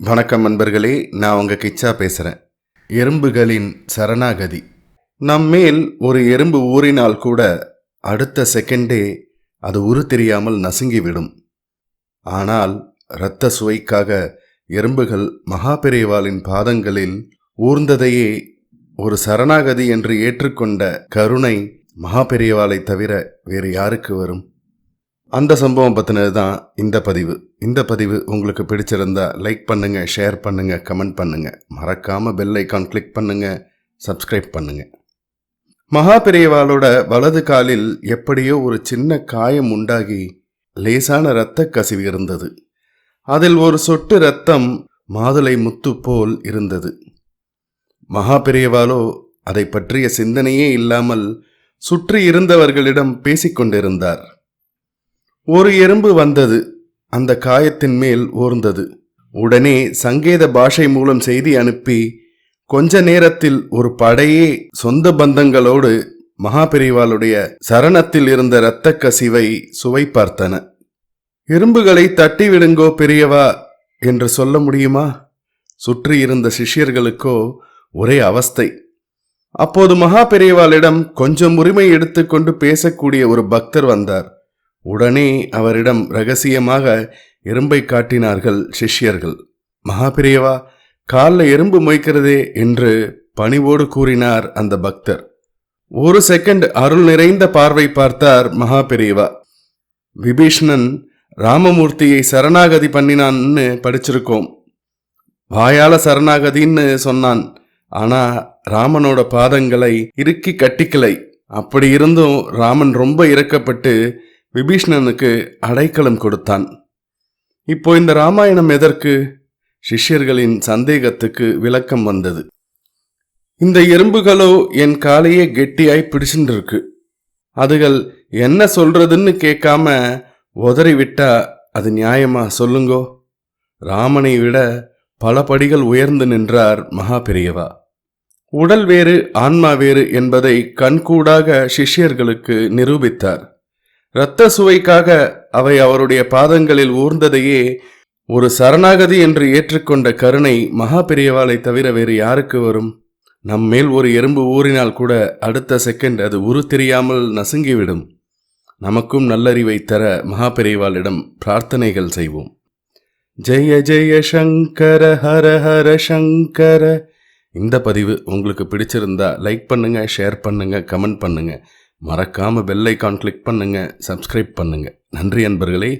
வணக்கம் நண்பர்களே, நான் உங்கள் கிச்சா பேசுகிறேன். எறும்புகளின் சரணாகதி. நம்மேல் ஒரு எறும்பு ஊறினால் கூட அடுத்த செகண்டே அது உரு தெரியாமல் நசுங்கிவிடும். ஆனால் இரத்த சுவைக்காக எறும்புகள் மகாபெரிவாளின் பாதங்களில் ஊர்ந்ததையே ஒரு சரணாகதி என்று ஏற்றுக்கொண்ட கருணை மகாபெரிவாளை தவிர வேறு யாருக்கு வரும்? அந்த சம்பவம் பற்றினது தான் இந்த பதிவு உங்களுக்கு பிடிச்சிருந்தா லைக் பண்ணுங்கள், ஷேர் பண்ணுங்கள், கமெண்ட் பண்ணுங்கள். மறக்காமல் பெல் ஐக்கான் கிளிக் பண்ணுங்கள், சப்ஸ்கிரைப் பண்ணுங்கள். மகாபெரிவாளோட வலது காலில் எப்படியோ ஒரு சின்ன காயம் உண்டாகி லேசான இரத்த கசிவு இருந்தது. அதில் ஒரு சொட்டு இரத்தம் மாதுளை முத்து போல் இருந்தது. மகாபெரிவாளோ அதை பற்றிய சிந்தனையே இல்லாமல் சுற்றி இருந்தவர்களிடம் பேசிக்கொண்டிருந்தார். ஒரு எறும்பு வந்தது, அந்த காயத்தின் மேல் ஊர்ந்தது. உடனே சங்கேத பாஷை மூலம் செய்தி அனுப்பி கொஞ்ச நேரத்தில் ஒரு படையே சொந்த பந்தங்களோடு மகாபெரிவாளுடைய சரணத்தில் இருந்த இரத்த கசிவை சுவை பார்த்தன. எறும்புகளை தட்டி விடுங்கோ பெரியவா என்று சொல்ல முடியுமா? சுற்றி இருந்த சிஷ்யர்களுக்கோ ஒரே அவஸ்தை. அப்போது மகாபெரிவாளிடம் கொஞ்சம் உரிமை எடுத்துக்கொண்டு பேசக்கூடிய ஒரு பக்தர் வந்தார். உடனே அவரிடம் ரகசியமாக எறும்பை காட்டினார்கள் சிஷ்யர்கள். மகாபெரிவா, காலில் எறும்பு மொய்க்கிறதே என்று பணிவோடு கூறினார் அந்த பக்தர். ஒரு செகண்ட் அருள் நிறைந்த பார்வை பார்த்தார் மகாபெரிவா. விபீஷ்ணன் ராமமூர்த்தியை சரணாகதி பண்ணினான்னு படிச்சிருக்கோம். வாயால சரணாகதின்னு சொன்னான், ஆனா ராமனோட பாதங்களை இறுக்கி கட்டிக்கலை. அப்படி இருந்தும் ராமன் ரொம்ப இரக்கப்பட்டு விபீஷ்ணனுக்கு அடைக்கலம் கொடுத்தான். இப்போ இந்த ராமாயணம் எதற்கு? சிஷ்யர்களின் சந்தேகத்துக்கு விளக்கம் வந்தது. இந்த எறும்புகளோ என் காலையே கெட்டியாய் பிடிச்சுருக்கு. அதுகள் என்ன சொல்றதுன்னு கேட்காம உதறி விட்டா அது நியாயமா சொல்லுங்கோ? ராமனை விட பல படிகள் உயர்ந்து நின்றார் மகாபெரிவா. உடல் வேறு ஆன்மா வேறு என்பதை கண்கூடாக சிஷ்யர்களுக்கு நிரூபித்தார். இரத்த சுவைக்காக அவை அவருடைய பாதங்களில் ஊர்ந்ததையே ஒரு சரணாகதி என்று ஏற்றுக்கொண்ட கருணை மகாபெரிவாளை தவிர வேறு யாருக்கு வரும்? நம்மேல் ஒரு எறும்பு ஊறினால் கூட அடுத்த செகண்ட் அது உரு தெரியாமல் நசுங்கிவிடும். நமக்கும் நல்லறிவை தர மகாபெரிவாளிடம் பிரார்த்தனைகள் செய்வோம். ஜெய ஜெய சங்கர ஹர ஹர சங்கர. இந்த பதிவு உங்களுக்கு பிடிச்சிருந்தா லைக் பண்ணுங்க, ஷேர் பண்ணுங்க, கமெண்ட் பண்ணுங்க. மறக்காம பெல் ஐக்கான் கிளிக் பண்ணுங்க, சப்ஸ்கிரைப் பண்ணுங்க. நன்றி நண்பர்களே.